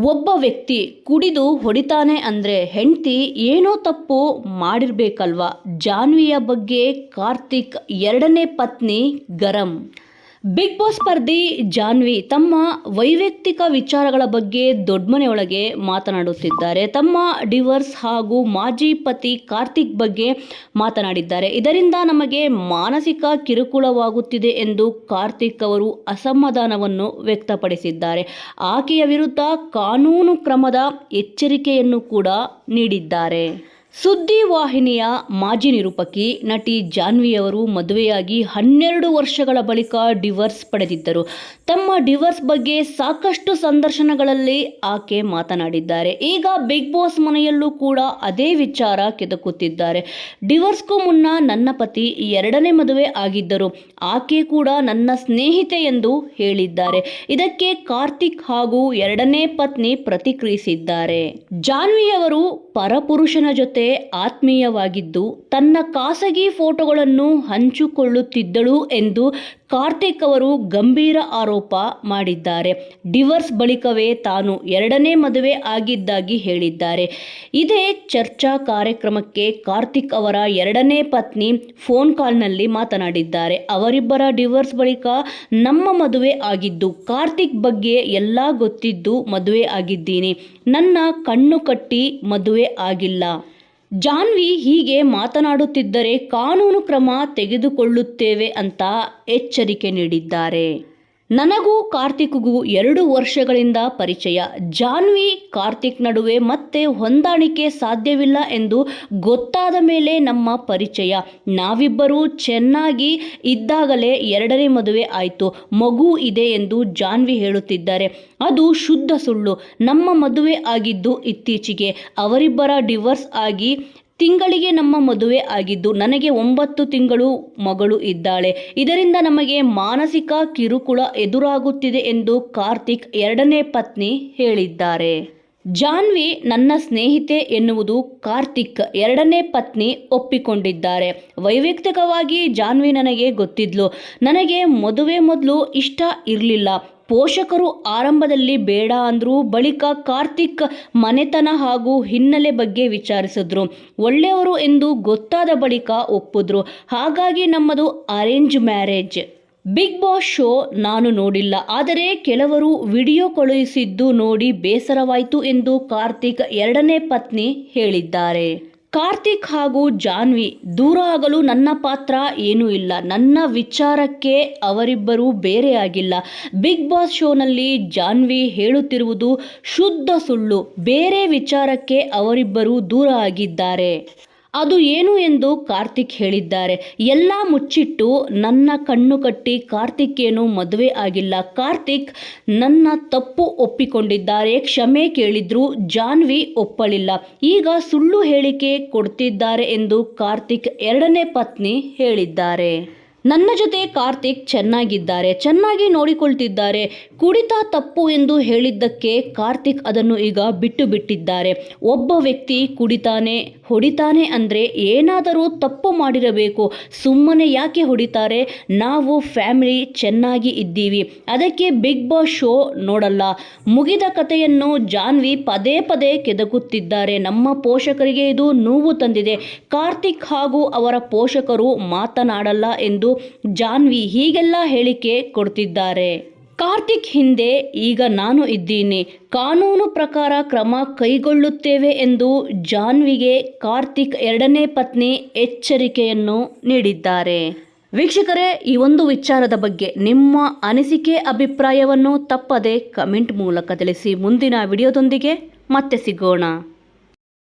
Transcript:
ಒಬ್ಬ ವ್ಯಕ್ತಿ ಕುಡಿದು ಹೊಡಿತಾನೆ ಅಂದರೆ ಹೆಂಡತಿ ಏನೋ ತಪ್ಪು ಮಾಡಿರ್ಬೇಕಲ್ವಾ. ಜಾನ್ವಿಯ ಬಗ್ಗೆ ಕಾರ್ತಿಕ್ ಎರಡನೇ ಪತ್ನಿ ಗರಂ. ಬಿಗ್ ಬಾಸ್ ಸ್ಪರ್ಧಿ ಜಾನ್ವಿ ತಮ್ಮ ವೈಯಕ್ತಿಕ ವಿಚಾರಗಳ ಬಗ್ಗೆ ದೊಡ್ಡಮನೆಯೊಳಗೆ ಮಾತನಾಡುತ್ತಿದ್ದಾರೆ. ತಮ್ಮ ಡಿವೋರ್ಸ್ ಹಾಗೂ ಮಾಜಿ ಪತಿ ಕಾರ್ತಿಕ್ ಬಗ್ಗೆ ಮಾತನಾಡಿದ್ದಾರೆ. ಇದರಿಂದ ನಮಗೆ ಮಾನಸಿಕ ಕಿರುಕುಳವಾಗುತ್ತಿದೆ ಎಂದು ಕಾರ್ತಿಕ್ ಅವರು ಅಸಮಾಧಾನವನ್ನು ವ್ಯಕ್ತಪಡಿಸಿದ್ದಾರೆ. ಆಕೆಯ ವಿರುದ್ಧ ಕಾನೂನು ಕ್ರಮದ ಎಚ್ಚರಿಕೆಯನ್ನು ಕೂಡ ನೀಡಿದ್ದಾರೆ. ಸುದ್ದಿ ವಾಹಿನಿಯ ಮಾಜಿ ನಿರೂಪಕಿ ನಟಿ ಜಾನ್ವಿಯವರು ಮದುವೆಯಾಗಿ 12 ವರ್ಷಗಳ ಬಳಿಕ ಡಿವೋರ್ಸ್ ಪಡೆದಿದ್ದರು. ತಮ್ಮ ಡಿವೋರ್ಸ್ ಬಗ್ಗೆ ಸಾಕಷ್ಟು ಸಂದರ್ಶನಗಳಲ್ಲಿ ಆಕೆ ಮಾತನಾಡಿದ್ದಾರೆ. ಈಗ ಬಿಗ್ ಬಾಸ್ ಮನೆಯಲ್ಲೂ ಕೂಡ ಅದೇ ವಿಚಾರ ಕೆದಕುತ್ತಿದ್ದಾರೆ. ಡಿವೋರ್ಸ್ಗೂ ಮುನ್ನ ನನ್ನ ಪತಿ ಎರಡನೇ ಮದುವೆ ಆಗಿದ್ದರು. ಆಕೆ ಕೂಡ ನನ್ನ ಸ್ನೇಹಿತೆ ಎಂದು ಹೇಳಿದ್ದಾರೆ. ಇದಕ್ಕೆ ಕಾರ್ತಿಕ್ ಹಾಗೂ ಎರಡನೇ ಪತ್ನಿ ಪ್ರತಿಕ್ರಿಯಿಸಿದ್ದಾರೆ. ಜಾನ್ವಿಯವರು ಪರಪುರುಷನ ಜೊತೆ ಆತ್ಮೀಯವಾಗಿದ್ದು ತನ್ನ ಖಾಸಗಿ ಫೋಟೋಗಳನ್ನು ಹಂಚಿಕೊಳ್ಳುತ್ತಿದ್ದಳು ಎಂದು ಕಾರ್ತಿಕ್ ಅವರು ಗಂಭೀರ ಆರೋಪ ಮಾಡಿದ್ದಾರೆ. ಡಿವೋರ್ಸ್ ಬಳಿಕವೇ ತಾನು ಎರಡನೇ ಮದುವೆ ಆಗಿದ್ದಾಗಿ ಹೇಳಿದ್ದಾರೆ. ಇದೇ ಚರ್ಚಾ ಕಾರ್ಯಕ್ರಮಕ್ಕೆ ಕಾರ್ತಿಕ್ ಅವರ ಎರಡನೇ ಪತ್ನಿ ಫೋನ್ ಕಾಲ್ನಲ್ಲಿ ಮಾತನಾಡಿದ್ದಾರೆ. ಅವರಿಬ್ಬರ ಡಿವೋರ್ಸ್ ಬಳಿಕ ನಮ್ಮ ಮದುವೆ ಆಗಿದ್ದು, ಕಾರ್ತಿಕ್ ಬಗ್ಗೆ ಎಲ್ಲ ಗೊತ್ತಿದ್ದು ಮದುವೆ ಆಗಿದ್ದೀನಿ. ನನ್ನ ಕಣ್ಣು ಕಟ್ಟಿ ಮದುವೆ ಆಗಿಲ್ಲ. ಜಾನ್ವಿ ಹೀಗೆ ಮಾತನಾಡುತ್ತಿದ್ದರೆ ಕಾನೂನು ಕ್ರಮ ತೆಗೆದುಕೊಳ್ಳುತ್ತೇವೆ ಅಂತ ಎಚ್ಚರಿಕೆ ನೀಡಿದ್ದಾರೆ. ನನಗೂ ಕಾರ್ತಿಕ್ಗೂ 2 ವರ್ಷಗಳಿಂದ ಪರಿಚಯ. ಜಾನ್ವಿ ಕಾರ್ತಿಕ್ ನಡುವೆ ಮತ್ತೆ ಹೊಂದಾಣಿಕೆ ಸಾಧ್ಯವಿಲ್ಲ ಎಂದು ಗೊತ್ತಾದ ಮೇಲೆ ನಮ್ಮ ಪರಿಚಯ. ನಾವಿಬ್ಬರೂ ಚೆನ್ನಾಗಿ ಇದ್ದಾಗಲೇ ಎರಡನೇ ಮದುವೆ ಆಯಿತು. ಮಗು ಇದೆ ಎಂದು ಜಾನ್ವಿ ಹೇಳುತ್ತಿದ್ದಾರೆ. ಅದು ಶುದ್ಧ ಸುಳ್ಳು. ನಮ್ಮ ಮದುವೆ ಆಗಿದ್ದು ಇತ್ತೀಚೆಗೆ. ಅವರಿಬ್ಬರ ಡಿವೋರ್ಸ್ ಆಗಿ ತಿಂಗಳಿಗೆ ನಮ್ಮ ಮದುವೆ ಆಗಿದ್ದು. ನನಗೆ 9 ತಿಂಗಳು ಮಗಳು ಇದ್ದಾಳೆ. ಇದರಿಂದ ನಮಗೆ ಮಾನಸಿಕ ಕಿರುಕುಳ ಎದುರಾಗುತ್ತಿದೆ ಎಂದು ಕಾರ್ತಿಕ್ ಎರಡನೇ ಪತ್ನಿ ಹೇಳಿದ್ದಾರೆ. ಜಾನ್ವಿ ನನ್ನ ಸ್ನೇಹಿತೆ ಎನ್ನುವುದು ಕಾರ್ತಿಕ್ ಎರಡನೇ ಪತ್ನಿ ಒಪ್ಪಿಕೊಂಡಿದ್ದಾರೆ. ವೈಯಕ್ತಿಕವಾಗಿ ಜಾನ್ವಿ ನನಗೆ ಗೊತ್ತಿದ್ಲು. ನನಗೆ ಮದುವೆ ಮೊದಲು ಇಷ್ಟ ಇರಲಿಲ್ಲ. ಪೋಷಕರು ಆರಂಭದಲ್ಲಿ ಬೇಡ ಅಂದ್ರು. ಬಳಿಕ ಕಾರ್ತಿಕ್ ಮನೆತನ ಹಾಗೂ ಹಿನ್ನೆಲೆ ಬಗ್ಗೆ ವಿಚಾರಿಸಿದ್ರು. ಒಳ್ಳೆಯವರು ಎಂದು ಗೊತ್ತಾದ ಬಳಿಕ ಒಪ್ಪಿದ್ರು. ಹಾಗಾಗಿ ನಮ್ಮದು arrange marriage. Bigg Boss show ನಾನು ನೋಡಿಲ್ಲ, ಆದರೆ ಕೆಲವರು ವಿಡಿಯೋ ಕಳುಹಿಸಿದ್ದು ನೋಡಿ ಬೇಸರವಾಯಿತು ಎಂದು ಕಾರ್ತಿಕ್ ಎರಡನೇ ಪತ್ನಿ ಹೇಳಿದ್ದಾರೆ. ಕಾರ್ತಿಕ್ ಹಾಗೂ ಜಾನ್ವಿ ದೂರ ಆಗಲು ನನ್ನ ಪಾತ್ರ ಏನೂ ಇಲ್ಲ. ನನ್ನ ವಿಚಾರಕ್ಕೆ ಅವರಿಬ್ಬರೂ ಬೇರೆಯಾಗಿಲ್ಲ. ಬಿಗ್ ಬಾಸ್ ಶೋನಲ್ಲಿ ಜಾನ್ವಿ ಹೇಳುತ್ತಿರುವುದು ಶುದ್ಧ ಸುಳ್ಳು. ಬೇರೆ ವಿಚಾರಕ್ಕೆ ಅವರಿಬ್ಬರೂ ದೂರ ಆಗಿದ್ದಾರೆ. ಅದು ಏನು ಎಂದು ಕಾರ್ತಿಕ್ ಹೇಳಿದ್ದಾರೆ. ಎಲ್ಲ ಮುಚ್ಚಿಟ್ಟು ನನ್ನ ಕಣ್ಣು ಕಟ್ಟಿ ಕಾರ್ತಿಕ್ ಏನು ಮದುವೆ ಆಗಿಲ್ಲ. ಕಾರ್ತಿಕ್ ನನ್ನ ತಪ್ಪು ಒಪ್ಪಿಕೊಂಡಿದ್ದಾರೆ. ಕ್ಷಮೆ ಕೇಳಿದ್ರು. ಜಾನ್ವಿ ಒಪ್ಪಲಿಲ್ಲ. ಈಗ ಸುಳ್ಳು ಹೇಳಿಕೆ ಕೊಡ್ತಿದ್ದಾರೆ ಎಂದು ಕಾರ್ತಿಕ್ ಎರಡನೇ ಪತ್ನಿ ಹೇಳಿದ್ದಾರೆ. ನನ್ನ ಜೊತೆ ಕಾರ್ತಿಕ್ ಚೆನ್ನಾಗಿದ್ದಾರೆ, ಚೆನ್ನಾಗಿ ನೋಡಿಕೊಳ್ತಿದ್ದಾರೆ. ಕುಡಿತ ತಪ್ಪು ಎಂದು ಹೇಳಿದ್ದಕ್ಕೆ ಕಾರ್ತಿಕ್ ಅದನ್ನು ಈಗ ಬಿಟ್ಟು ಬಿಟ್ಟಿದ್ದಾರೆ. ಒಬ್ಬ ವ್ಯಕ್ತಿ ಕುಡಿತಾನೆ ಹೊಡಿತಾನೆ ಅಂದರೆ ಏನಾದರೂ ತಪ್ಪು ಮಾಡಿರಬೇಕು. ಸುಮ್ಮನೆ ಯಾಕೆ ಹೊಡಿತಾರೆ? ನಾವು ಫ್ಯಾಮಿಲಿ ಚೆನ್ನಾಗಿ ಇದ್ದೀವಿ, ಅದಕ್ಕೆ ಬಿಗ್ ಬಾಸ್ ಶೋ ನೋಡಲ್ಲ. ಮುಗಿದ ಕಥೆಯನ್ನು ಜಾನ್ವಿ ಪದೇ ಪದೇ ಕೆದಕುತ್ತಿದ್ದಾರೆ. ನಮ್ಮ ಪೋಷಕರಿಗೆ ಇದು ನೋವು ತಂದಿದೆ. ಕಾರ್ತಿಕ್ ಹಾಗೂ ಅವರ ಪೋಷಕರು ಮಾತನಾಡಲ್ಲ ಎಂದು ಜಾನ್ವಿ ಹೀಗೆಲ್ಲ ಹೇಳಿಕೆ ಕೊಡ್ತಿದ್ದಾರೆ. ಕಾರ್ತಿಕ್ ಹಿಂದೆ ಈಗ ನಾನು ಇದ್ದೀನಿ. ಕಾನೂನು ಪ್ರಕಾರ ಕ್ರಮ ಕೈಗೊಳ್ಳುತ್ತೇವೆ ಎಂದು ಜಾನ್ವಿಗೆ ಕಾರ್ತಿಕ್ ಎರಡನೇ ಪತ್ನಿ ಎಚ್ಚರಿಕೆಯನ್ನು ನೀಡಿದ್ದಾರೆ. ವೀಕ್ಷಕರೇ, ಈ ಒಂದು ವಿಚಾರದ ಬಗ್ಗೆ ನಿಮ್ಮ ಅನಿಸಿಕೆ ಅಭಿಪ್ರಾಯವನ್ನು ತಪ್ಪದೆ ಕಮೆಂಟ್ ಮೂಲಕ ತಿಳಿಸಿ. ಮುಂದಿನ ವಿಡಿಯೋದೊಂದಿಗೆ ಮತ್ತೆ ಸಿಗೋಣ.